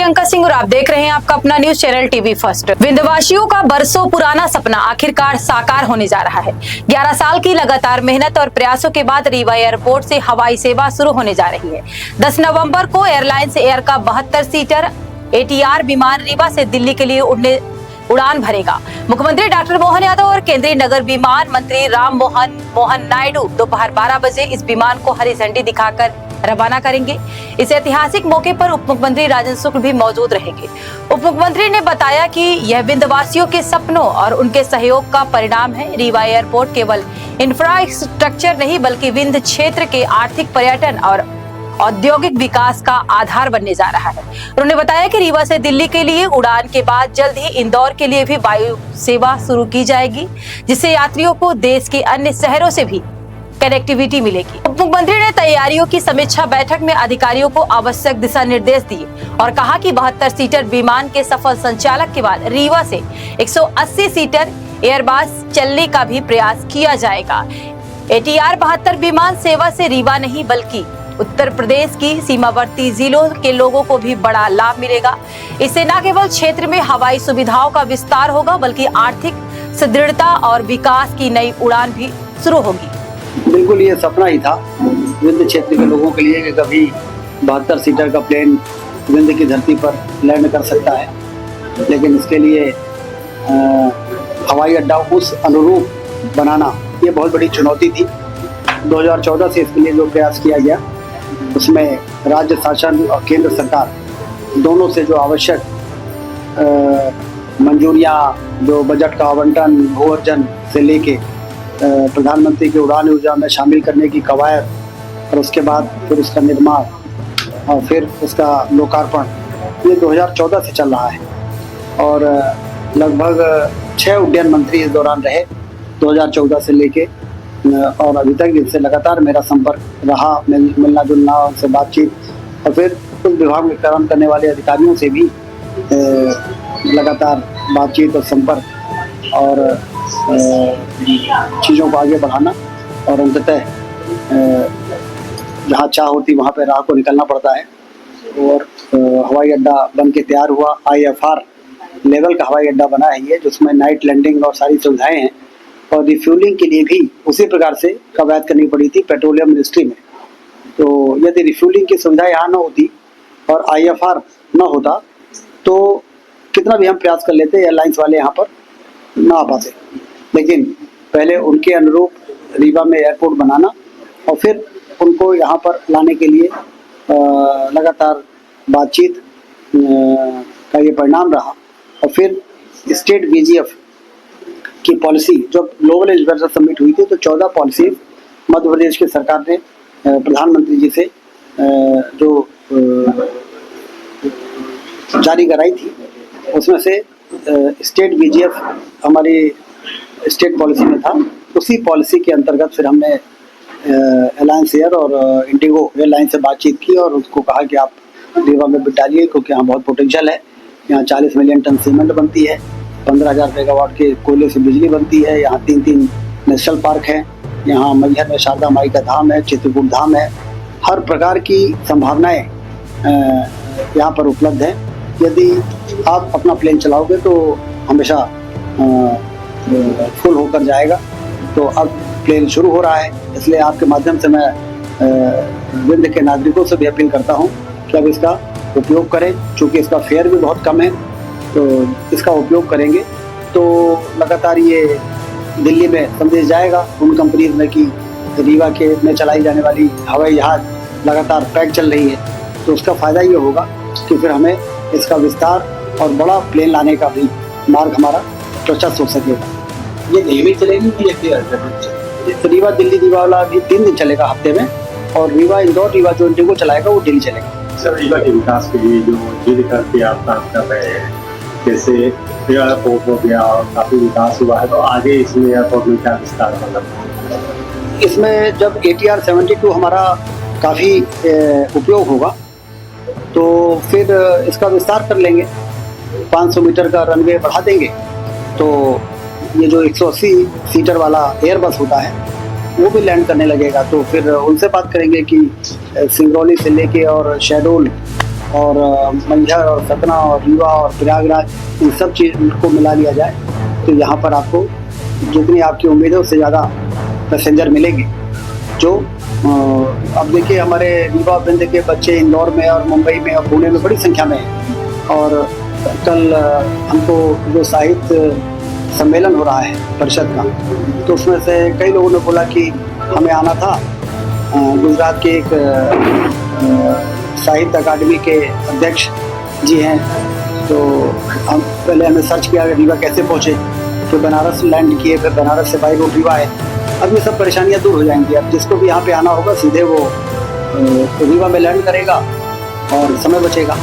प्रियंका सिंह और आप देख रहे हैं आपका अपना न्यूज चैनल टीवी फर्स्ट। विंध्यवासियों का बरसों पुराना सपना आखिरकार साकार होने जा रहा है। 11 साल की लगातार मेहनत और प्रयासों के बाद रीवा एयरपोर्ट से हवाई सेवा शुरू होने जा रही है। 10 नवंबर को एयरलाइंस एयर का 72 सीटर ATR विमान रीवा से दिल्ली के लिए उड़ान भरेगा। मुख्यमंत्री डॉक्टर मोहन यादव और केंद्रीय नगर विमान मंत्री राम मोहन नायडू दोपहर 12 बजे इस विमान को हरी झंडी दिखाकर रवाना करेंगे। इस ऐतिहासिक मौके पर उप मुख्यमंत्री राजेंद्र शुक्ल भी मौजूद रहेंगे। उप मुख्यमंत्री ने बताया कि यह विंध्यवासियों के सपनों और उनके सहयोग का परिणाम है। रीवा एयरपोर्ट केवल इंफ्रास्ट्रक्चर नहीं बल्कि विंध्य क्षेत्र के आर्थिक, पर्यटन और औद्योगिक विकास का आधार बनने जा रहा है। उन्होंने बताया कि रीवा से दिल्ली के लिए उड़ान के बाद जल्द ही इंदौर के लिए भी वायु सेवा शुरू की जाएगी, जिससे यात्रियों को देश के अन्य शहरों से भी कनेक्टिविटी मिलेगी। उप मुख्यमंत्री ने तैयारियों की समीक्षा बैठक में अधिकारियों को आवश्यक दिशा निर्देश दिए और कहा कि 72 सीटर विमान के सफल संचालक के बाद रीवा से 180 सीटर एयरबस चलने का भी प्रयास किया जाएगा। ATR 72 विमान सेवा से रीवा नहीं बल्कि उत्तर प्रदेश की सीमावर्ती जिलों के लोगों को भी बड़ा लाभ मिलेगा। इससे न केवल क्षेत्र में हवाई सुविधाओं का विस्तार होगा बल्कि आर्थिक सुदृढ़ता और विकास की नई उड़ान भी शुरू होगी। बिल्कुल ये सपना ही था विंध्य क्षेत्र के लोगों के लिए कि कभी 72 सीटर का प्लेन विंध्य की धरती पर लैंड कर सकता है, लेकिन इसके लिए हवाई अड्डा उस अनुरूप बनाना ये बहुत बड़ी चुनौती थी। 2014 से इसके लिए जो प्रयास किया गया उसमें राज्य शासन और केंद्र सरकार दोनों से जो आवश्यक मंजूरियां, जो बजट का आवंटन, भू अर्जन से लेके प्रधानमंत्री की उड़ान योजना में शामिल करने की कवायद और उसके बाद फिर उसका निर्माण और फिर उसका लोकार्पण, ये 2014 से चल रहा है और लगभग 6 उड्डयन मंत्री इस दौरान रहे 2014 से लेके और अभी तक इनसे लगातार मेरा संपर्क रहा, मिलना जुलना, उनसे बातचीत और फिर उस विभाग में काम करने वाले अधिकारियों से भी लगातार बातचीत और संपर्क और चीज़ों को आगे बढ़ाना और अंततः जहाँ चाह होती वहाँ पे राह को निकलना पड़ता है और हवाई अड्डा बन के तैयार हुआ। IFR लेवल का हवाई अड्डा बना है ये, जिसमें नाइट लैंडिंग और सारी सुविधाएं हैं और रिफ्यूलिंग के लिए भी उसी प्रकार से कवायद करनी पड़ी थी पेट्रोलियम मिनिस्ट्री में। तो यदि रिफ्यूलिंग की सुविधा यहाँ न होती और IFR न होता तो कितना भी हम प्रयास कर लेते एयरलाइंस वाले यहाँ पर ना आ पाते, लेकिन पहले उनके अनुरूप रीवा में एयरपोर्ट बनाना और फिर उनको यहाँ पर लाने के लिए लगातार बातचीत का ये परिणाम रहा और फिर स्टेट VGF की पॉलिसी जब ग्लोबल एजुकेशन समिट हुई थी तो 14 पॉलिसी मध्य प्रदेश की सरकार ने प्रधानमंत्री जी से जो जारी कराई थी उसमें से स्टेट VGF हमारी स्टेट पॉलिसी में था। उसी पॉलिसी के अंतर्गत फिर हमने एलायंस एयर और इंडिगो एयरलाइन से बातचीत की और उसको कहा कि आप रीवा में बिट डालिए क्योंकि यहाँ बहुत पोटेंशियल है। यहाँ 40 मिलियन टन सीमेंट बनती है, 15,000 मेगावाट के कोयले से बिजली बनती है, यहाँ 3 नेशनल पार्क हैं, यहाँ मैहर में शारदा माई का धाम है, चित्रकूट धाम है, हर प्रकार की संभावनाएं यहाँ पर उपलब्ध हैं। यदि आप अपना प्लेन चलाओगे तो हमेशा फुल होकर जाएगा। तो अब प्लेन शुरू हो रहा है, इसलिए आपके माध्यम से मैं विंध्य के नागरिकों से भी अपील करता हूँ कि अब इसका उपयोग करें, चूँकि इसका फेयर भी बहुत कम है तो इसका उपयोग करेंगे तो लगातार ये दिल्ली में संदेश जाएगा उन कंपनीज में कि रीवा के में चलाई जाने वाली हवाई जहाज लगातार पैक चल रही है, तो उसका फ़ायदा ये होगा कि फिर हमें इसका विस्तार और बड़ा प्लेन लाने का भी मार्ग हमारा प्रशस्त हो सकेगा। ये नियमित चलेगी कि रीवा दिल्ली रीवा वाला भी 3 दिन चलेगा हफ्ते में और रीवा इंदौर रीवा जो इंडिगो चलाएगा वो डेली चलेगा। सर, रीवा के विकास के लिए जो जिल करके आप काम कर रहे हैं, जैसे एयरपोर्ट हो गया और काफ़ी विकास हुआ है, तो आगे इसमें एयरपोर्ट में क्या विस्तार होगा? इसमें जब ATR 72 हमारा काफ़ी उपयोग होगा तो फिर इसका विस्तार कर लेंगे, 500 मीटर का रनवे बढ़ा देंगे। तो ये जो 180 सीटर वाला एयरबस होता है वो भी लैंड करने लगेगा। तो फिर उनसे बात करेंगे कि सिंगरौली से लेके और शहडोल और मंझर और सतना और रीवा और प्रयागराज, इन सब चीज़ को मिला लिया जाए तो यहाँ पर आपको जितनी आपकी उम्मीद है उससे ज़्यादा पैसेंजर मिलेंगे। जो अब देखिए हमारे रीवा विंध्य के बच्चे इंदौर में और मुंबई में और पुणे में बड़ी संख्या में हैं। और कल हमको जो साहित्य सम्मेलन हो रहा है परिषद का, तो उसमें से कई लोगों ने बोला कि हमें आना था। गुजरात के एक साहित्य अकादमी के अध्यक्ष जी हैं, तो हम पहले हमने सर्च किया रीवा कैसे पहुँचे, तो बनारस लैंड किए, फिर बनारस से बाई रोड रीवा है। अब ये सब परेशानियां दूर हो जाएंगी। अब जिसको भी यहाँ पे आना होगा सीधे वो रीवा में लैंड करेगा और समय बचेगा।